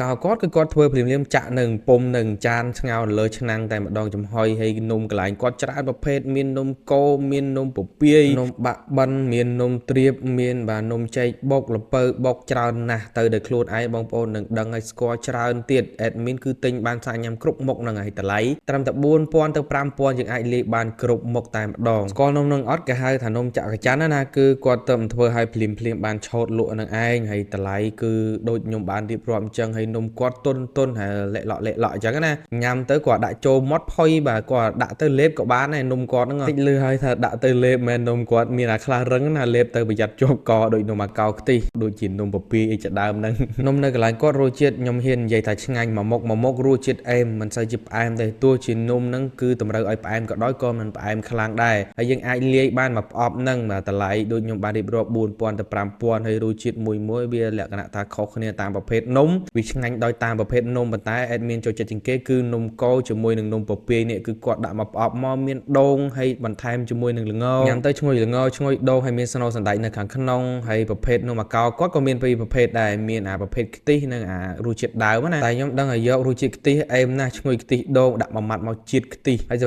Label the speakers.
Speaker 1: កោគាត់គឺគាត់ធ្វើព្រាមចាក់នឹងពុំនឹងចានស្ងោរលើឆ្នាំងតែម្ដងចំហុយហើយកន្លែងគាត់ច្រើនប្រភេទមាននំកូរមាននំពពាយនំបាក់បិនមាននំត្រៀបមានបាទនំចេកបុកល្ពៅបុកច្រើនណាស់ទៅដល់ខ្លួនឯងបងប្អូននឹងដឹងឲ្យស្គាល់ច្រើនទៀតអេដមីនគឺទិញបានសាញញ៉ាំគ្រប់មុខនឹងហើយតម្លៃត្រឹមតែ4000ទៅ5000យើងអាចលេខបានគ្រប់មុខតែម្ដងស្គាល់នំនឹងអត់គេហៅថានំចក្រច័ន្ទណាគឺគាត់ទៅធ្វើឲ្យភ្លាមបានឆោតលក់នឹងឯងហើយតម្លៃគឺដូចខ្ញុំបានរៀបរាប់អញ្ចឹងហើយនំគាត់ទុនហើយលេក់ឡក់អញ្ចឹងណាញ៉ាំទៅគាត់ដាក់ចូលមាត់ផុយបាទគាត់ដាក់ទៅលេបក៏បានដែរនំគាត់ហ្នឹងតិចលឺហើយថាដាក់ទៅលេបមែននំគាត់មានអាខ្លះរឹងណាលេបទៅប្រយ័ត្នជាប់កដូចនំអាកោខ្ទិះដូចជានំពពាយអីជាដើមហ្នឹងនំនៅកន្លែងគាត់រសជាតិខ្ញុំហ៊ាននិយាយថាឆ្ងាញ់មួយមុខរសជាតិអែមមិនសូវជាផ្អែមទេទោះជានំហ្នឹងគឺតម្រូវឲ្យផ្អែមក៏ដោយក៏មិនផ្អែមខ្លាំងដែរហើយយើងអាចលាយបានមកប្រអប់ហ្នឹងបាទតម្លៃដូចខ្ញុំបានរៀបរាប់4000ទៅ5000ហើយរសជាតិមួយវាលក្ខណៈថាខុសគ្នាតាមប្រភេទនំវាឆ្ងាញ់ដោយតាមប្រភេទនំប៉ុន្តែអេដមានចូលចិត្តជាងគេគឺនំកោជាមួយនឹងនំពពាយនេះគឺគាត់ដាក់មកប្រអប់មកមានដូងហើយបន្ថែមជាមួយនឹងល្ងញ៉ាំទៅឈ្ងុយល្ងឈ្ងុយដូងហើយមានស្នូលសណ្តែកនៅខាងក្នុងហើយប្រភេទនំអាកោគាត់ក៏មានពីរប្រភេទដែរមានអាប្រភេទខ្ទិះនិងអារសជាតិដើមណាតែខ្ញុំដឹងឲ្យយករសជាតិខ្ទិះអែមណាស់ឈ្ងុយខ្ទិះដូងដាក់មួយម៉ាត់មកជាតិខ្ទិះហើយ